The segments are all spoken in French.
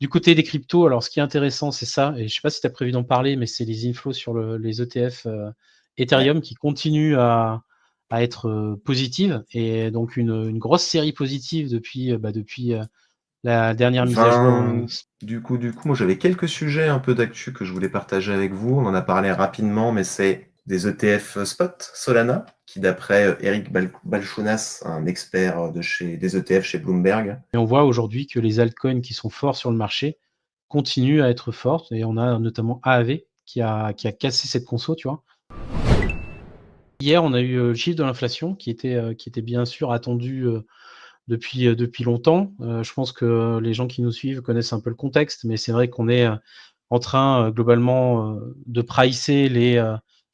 Du côté des cryptos, alors ce qui est intéressant, c'est ça, et je sais pas si tu as prévu d'en parler, mais c'est les inflows sur les ETF Ouais. Ethereum qui continuent à être positives, et donc une grosse série positive depuis la dernière mise à jour. 20 du coup, moi j'avais quelques sujets un peu d'actu que je voulais partager avec vous. On en a parlé rapidement, mais c'est des ETF spot Solana, qui d'après Eric Balchunas, un expert des ETF chez Bloomberg. Et on voit aujourd'hui que les altcoins qui sont forts sur le marché continuent à être fortes, et on a notamment AAV qui a cassé cette conso, tu vois. Hier, on a eu le chiffre de l'inflation qui était bien sûr attendu depuis longtemps. Je pense que les gens qui nous suivent connaissent un peu le contexte, mais c'est vrai qu'on est en train globalement de pricer les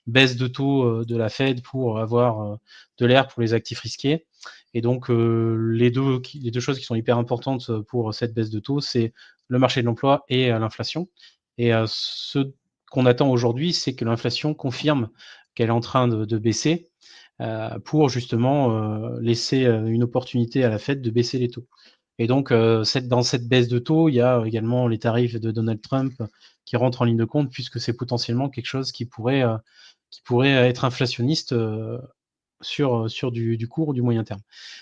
baisses de taux de la Fed pour avoir de l'air pour les actifs risqués. Et donc les deux choses qui sont hyper importantes pour cette baisse de taux, c'est le marché de l'emploi et l'inflation. Et ce qu'on attend aujourd'hui, c'est que l'inflation confirme qu'elle est en train de baisser pour justement laisser une opportunité à la Fed de baisser les taux. Et donc, dans cette baisse de taux, il y a également les tarifs de Donald Trump qui rentrent en ligne de compte, puisque c'est potentiellement quelque chose qui pourrait être inflationniste sur du court ou du moyen terme.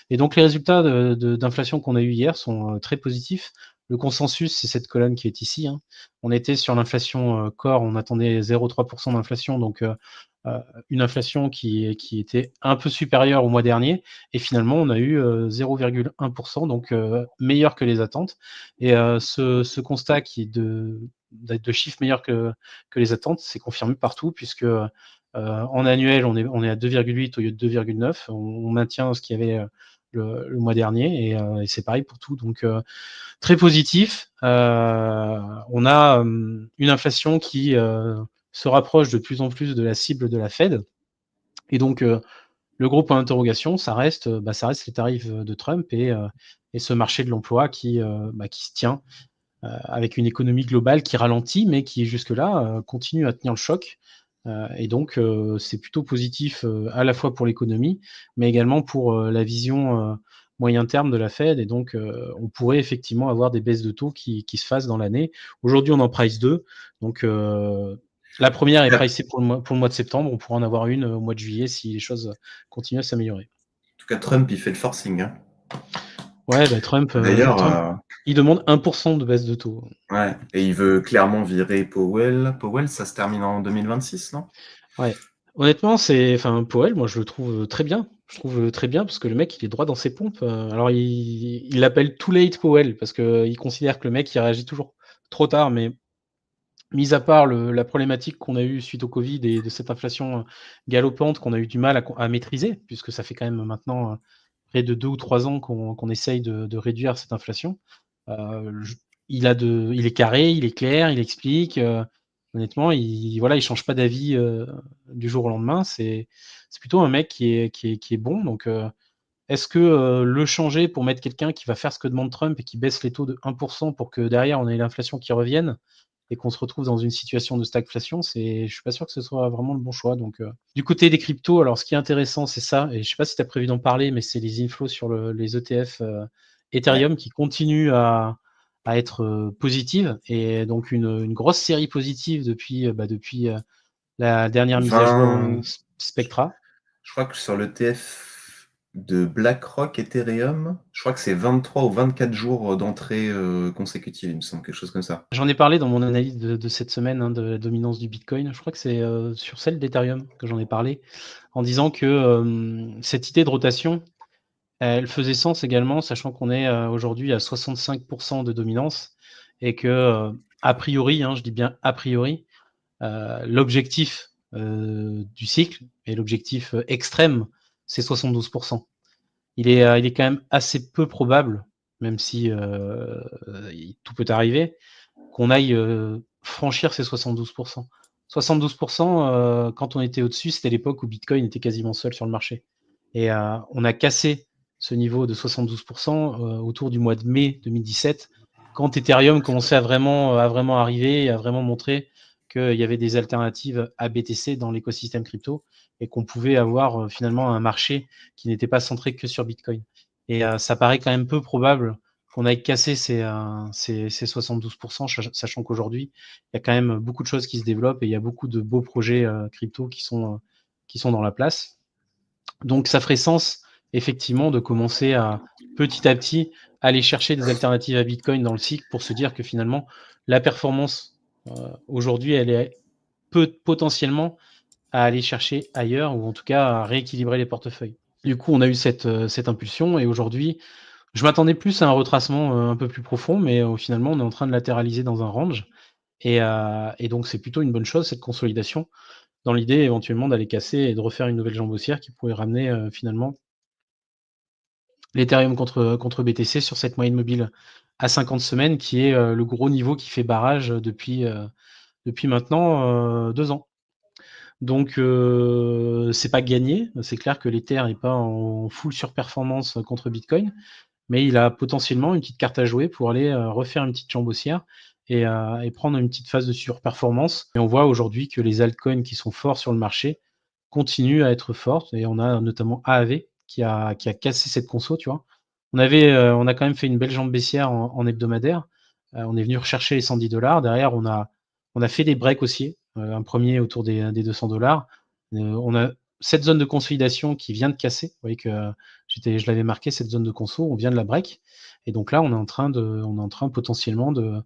Et donc, les résultats d'inflation qu'on a eu hier sont très positifs. Le consensus, c'est cette colonne qui est ici, hein. On était sur l'inflation core, on attendait 0,3% d'inflation, donc une inflation qui était un peu supérieure au mois dernier, et finalement on a eu 0,1%, donc meilleur que les attentes. Et ce constat qui est de chiffres meilleurs que les attentes, c'est confirmé partout, puisque en annuel on est à 2,8 au lieu de 2,9. On maintient ce qu'il y avait le mois dernier, et c'est pareil pour tout, donc très positif. On a une inflation qui se rapproche de plus en plus de la cible de la Fed. Et donc, le gros point d'interrogation, ça reste les tarifs de Trump, et ce marché de l'emploi qui se tient avec une économie globale qui ralentit, mais qui jusque-là continue à tenir le choc. Et donc, c'est plutôt positif à la fois pour l'économie, mais également pour la vision moyen terme de la Fed. Et donc, on pourrait effectivement avoir des baisses de taux qui se fassent dans l'année. Aujourd'hui, on en price 2. Donc, la En tout première est cas, pricée pour le mois de septembre. On pourra en avoir une au mois de juillet si les choses continuent à s'améliorer. Trump, il fait le forcing, hein. Ouais, bah, Trump, D'ailleurs, il demande 1% de baisse de taux. ouais, et il veut clairement virer Powell. Powell, ça se termine en 2026, non? Ouais. Honnêtement, enfin, Powell, moi, je le trouve très bien. Je trouve très bien parce que le mec, il est droit dans ses pompes. Alors, il l'appelle too late Powell parce qu'il considère que le mec, il réagit toujours trop tard. Mais mis à part la problématique qu'on a eue suite au Covid et de cette inflation galopante qu'on a eu du mal à maîtriser, puisque ça fait quand même maintenant près de 2 ou 3 ans qu'on essaye de réduire cette inflation. Je il est carré, il est clair, il explique, honnêtement, il change pas d'avis, du jour au lendemain. C'est plutôt un mec qui est bon, donc est-ce que, le changer pour mettre quelqu'un qui va faire ce que demande Trump et qui baisse les taux de 1% pour que derrière on ait l'inflation qui revienne et qu'on se retrouve dans une situation de stagflation, je suis pas sûr que ce soit vraiment le bon choix. Donc du côté des cryptos, alors ce qui est intéressant, c'est ça, et je sais pas si tu as prévu d'en parler, mais c'est les inflows sur les ETF Ouais. Ethereum qui continuent à être positives, et donc une grosse série positive depuis la dernière mise à jour 20 Spectra. Je crois que sur l'ETF de BlackRock Ethereum, je crois que c'est 23 ou 24 jours d'entrée consécutive, il me semble, quelque chose comme ça. J'en ai parlé dans mon analyse de cette semaine, hein, de la dominance du Bitcoin. Je crois que c'est sur celle d'Ethereum que j'en ai parlé, en disant que cette idée de rotation, elle faisait sens également, sachant qu'on est aujourd'hui à 65% de dominance, et que, a priori, hein, je dis bien a priori, l'objectif du cycle et l'objectif extrême, c'est 72%. Il est quand même assez peu probable, même si tout peut arriver, qu'on aille franchir ces 72%. 72%, quand on était au-dessus, c'était l'époque où Bitcoin était quasiment seul sur le marché. Et on a cassé ce niveau de 72% autour du mois de mai 2017, quand Ethereum commençait à vraiment arriver et à vraiment montrer qu'il y avait des alternatives à BTC dans l'écosystème crypto, et qu'on pouvait avoir finalement un marché qui n'était pas centré que sur Bitcoin. Et ça paraît quand même peu probable qu'on aille casser ces 72%, sachant qu'aujourd'hui, il y a quand même beaucoup de choses qui se développent et il y a beaucoup de beaux projets crypto qui sont dans la place. Donc ça ferait sens, effectivement, de commencer à, petit à petit, aller chercher des alternatives à Bitcoin dans le cycle pour se dire que finalement, la performance, aujourd'hui, elle est potentiellement à aller chercher ailleurs ou en tout cas à rééquilibrer les portefeuilles. Du coup, on a eu cette impulsion et aujourd'hui, je m'attendais plus à un retracement, un peu plus profond, mais finalement, on est en train de latéraliser dans un range et donc c'est plutôt une bonne chose, cette consolidation, dans l'idée éventuellement d'aller casser et de refaire une nouvelle jambe haussière qui pourrait ramener, finalement l'Ethereum contre BTC sur cette moyenne mobile à 50 semaines qui est, le gros niveau qui fait barrage, depuis maintenant, 2 ans. Donc c'est pas gagné. C'est clair que l'Ether est pas en full surperformance contre Bitcoin, mais il a potentiellement une petite carte à jouer pour aller, refaire une petite jambe haussière et prendre une petite phase de surperformance et on voit aujourd'hui que les altcoins qui sont forts sur le marché continuent à être fortes et on a notamment AAV qui a cassé cette conso, tu vois? On a quand même fait une belle jambe baissière en hebdomadaire. On est venu rechercher les 110 $. Derrière, on a fait des breaks haussiers, un premier autour des 200 $. On a cette zone de consolidation qui vient de casser. Vous voyez que je l'avais marqué, cette zone de conso, on vient de la break et donc là, on est en train potentiellement de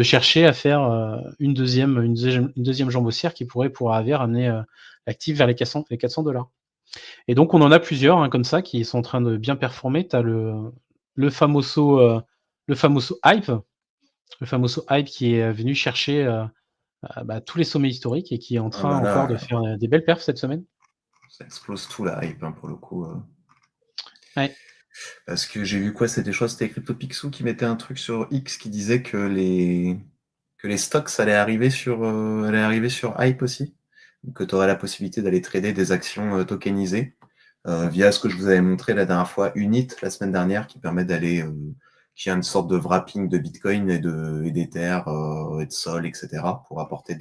chercher à faire, une deuxième jambe haussière qui pourrait, pour AAV, ramener, l'actif vers les 400 $. Et donc on en a plusieurs, hein, comme ça, qui sont en train de bien performer. Tu as le famoso, le famoso hype le famoso hype qui est venu chercher, tous les sommets historiques et qui est en Ah train bah encore là, de faire, des belles perfs cette semaine. ça explose tout la hype, hein, pour le coup. Ouais, Parce que j'ai vu quoi, c'était, je crois que c'était CryptoPixel qui mettait un truc sur X qui disait que les stocks allaient arriver sur Hype aussi. Donc, que tu aurais la possibilité d'aller trader des actions tokenisées via ce que je vous avais montré la dernière fois, Unit, la semaine dernière, qui permet d'aller, qui a une sorte de wrapping de Bitcoin et d'Ether et de Sol, etc., pour apporter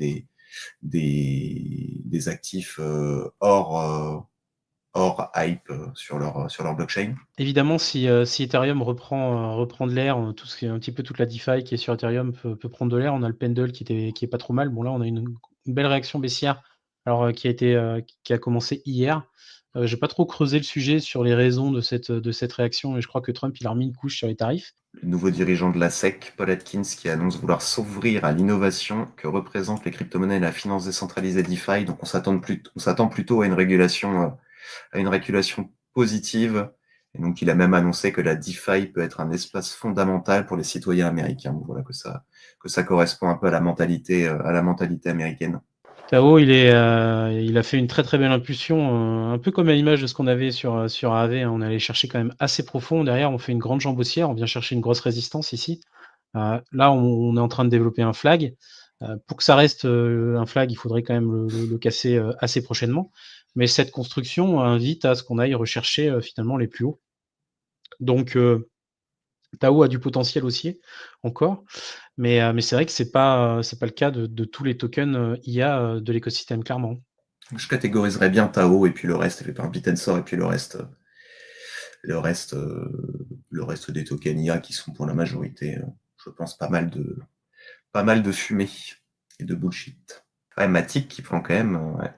des actifs hors hype sur leur blockchain. évidemment, si Ethereum reprend de l'air, tout ce qui est un petit peu toute la DeFi qui est sur Ethereum peut prendre de l'air. On a le Pendle qui est pas trop mal. Bon là, on a une belle réaction baissière, alors, qui a commencé hier. J'ai pas trop creusé le sujet sur les raisons de cette réaction, mais je crois que Trump, il a remis une couche sur les tarifs. Le nouveau dirigeant de la SEC, Paul Atkins, qui annonce vouloir s'ouvrir à l'innovation que représentent les crypto-monnaies et la finance décentralisée DeFi. Donc on s'attend plutôt à une régulation positive. Et donc il a même annoncé que la DeFi peut être un espace fondamental pour les citoyens américains. Donc voilà que ça correspond un peu à la mentalité américaine. Tao, il a fait une très, très belle impulsion, un peu comme à l'image de ce qu'on avait sur AAV, hein. On est allé chercher quand même assez profond. Derrière, on fait une grande jambe haussière, on vient chercher une grosse résistance ici. Là, on est en train de développer un flag. Pour que ça reste, un flag, il faudrait quand même le casser, assez prochainement. Mais cette construction invite à ce qu'on aille rechercher, finalement les plus hauts. Donc, Tao a du potentiel haussier encore, mais c'est vrai que c'est pas le cas de tous les tokens, IA, de l'écosystème, clairement. Je catégoriserais bien Tao et puis le reste est fait par Bitensor et puis le reste des tokens IA qui sont pour la majorité, je pense, pas mal de fumée et de bullshit. Ouais, Matic qui prend quand même. Ouais.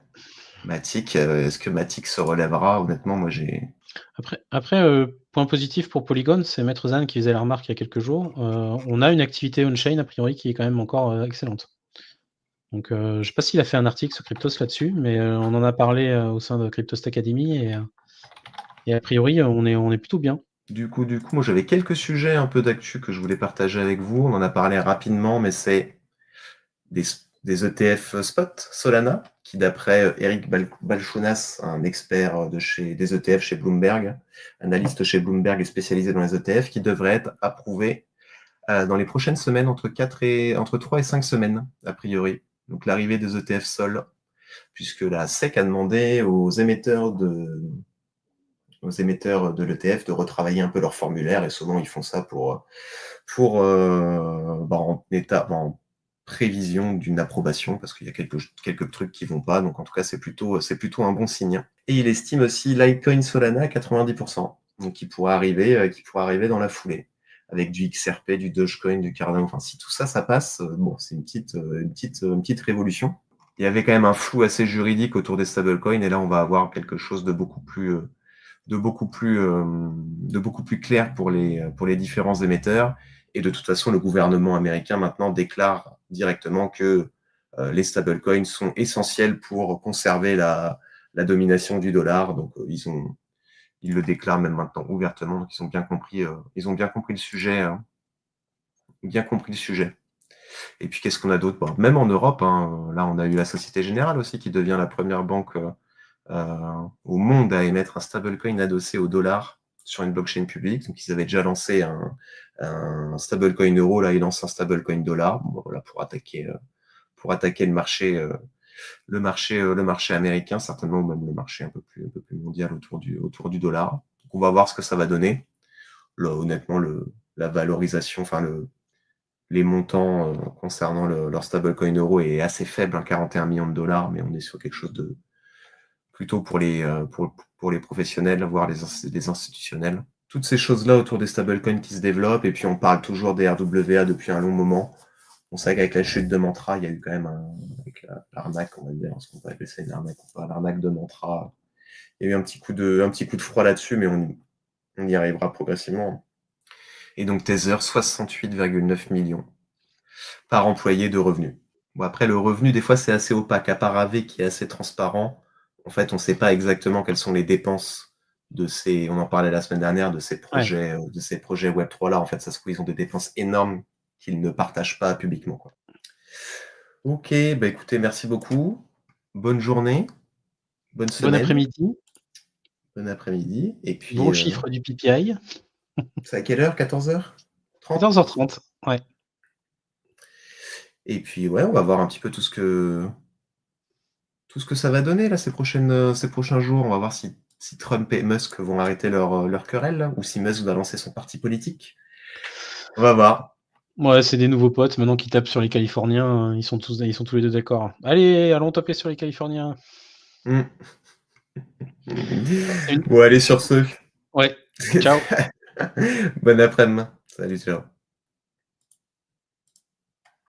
Matic, est-ce que Matic se relèvera? Honnêtement, moi j'ai. Après, point positif pour Polygon, c'est Maître Zan qui faisait la remarque il y a quelques jours. On a une activité on-chain a priori qui est quand même encore, excellente. Donc, je sais pas s'il a fait un article sur Cryptos là-dessus, mais, on en a parlé, au sein de Cryptost Academy et a priori, on est plutôt bien. Du coup, moi j'avais quelques sujets un peu d'actu que je voulais partager avec vous. On en a parlé rapidement, mais c'est des ETF spot Solana, qui d'après Eric Balchunas, un expert des ETF chez Bloomberg, analyste chez Bloomberg et spécialisé dans les ETF, qui devrait être approuvé dans les prochaines semaines, entre 3 et 5 semaines, a priori. Donc l'arrivée des ETF Sol, puisque la SEC a demandé aux émetteurs de l'ETF de retravailler un peu leur formulaire, et souvent ils font ça en prévision d'une approbation, parce qu'il y a quelques trucs qui vont pas, donc en tout cas c'est plutôt un bon signe. Et il estime aussi Litecoin Solana à 90%, donc qui pourra arriver dans la foulée. avec du XRP, du Dogecoin, du Cardano. Enfin, si tout ça, ça passe, bon, c'est une petite révolution. Il y avait quand même un flou assez juridique autour des stablecoins, et là, on va avoir quelque chose de beaucoup plus clair pour les différents émetteurs. Et de toute façon, le gouvernement américain maintenant déclare directement que les stablecoins sont essentiels pour conserver la domination du dollar. Donc, ils le déclarent même maintenant ouvertement. Donc, ils ont bien compris le sujet. Bien compris le sujet. Et puis, qu'est-ce qu'on a d'autre? Bon, même en Europe, hein, là, on a eu la Société Générale aussi qui devient la première banque au monde à émettre un stablecoin adossé au dollar sur une blockchain publique. Donc, ils avaient déjà lancé un stablecoin euro, là, ils lancent un stablecoin dollar, bon, voilà, pour attaquer le marché américain, certainement, ou même le marché un peu plus mondial autour du dollar. Donc, on va voir ce que ça va donner. Là, honnêtement, la valorisation, enfin, les montants concernant leur stablecoin euro est assez faible, hein, 41 millions de dollars, mais on est sur quelque chose de plutôt pour les professionnels, voire les institutionnels. Toutes ces choses-là autour des stablecoins qui se développent, et puis on parle toujours des RWA depuis un long moment. On sait qu'avec la chute de Mantra, il y a eu quand même avec l'arnaque, on va dire, ce qu'on peut appeler ça une arnaque ou pas, l'arnaque de Mantra. Il y a eu un petit coup de froid là-dessus, mais on y arrivera progressivement. Et donc Tether, 68,9 millions par employé de revenus. Bon, après, le revenu, des fois, c'est assez opaque. À part AV qui est assez transparent, en fait, on ne sait pas exactement quelles sont les dépenses on en parlait la semaine dernière, de ces projets, Web3 là. En fait, ça se trouve, ils ont des dépenses énormes qu'ils ne partagent pas publiquement, quoi. Ok, bah écoutez, merci beaucoup. Bonne journée, bonne Bon semaine, après-midi. bon après-midi. Et puis, Gros chiffre du PPI. c'est à quelle heure? 14h30? 14h30. Ouais. Et puis, ouais, on va voir un petit peu tout ce que ça va donner là ces prochains jours. On va voir si Trump et Musk vont arrêter leur querelle, là, ou si Musk va lancer son parti politique. On va voir. Ouais, c'est des nouveaux potes maintenant qui tapent sur les Californiens. Ils sont tous les deux d'accord. Allez, allons taper sur les Californiens. Mm. Une- Bon, allez, sur ce. Ouais. Ciao. Bon après-midi. Salut, ciao.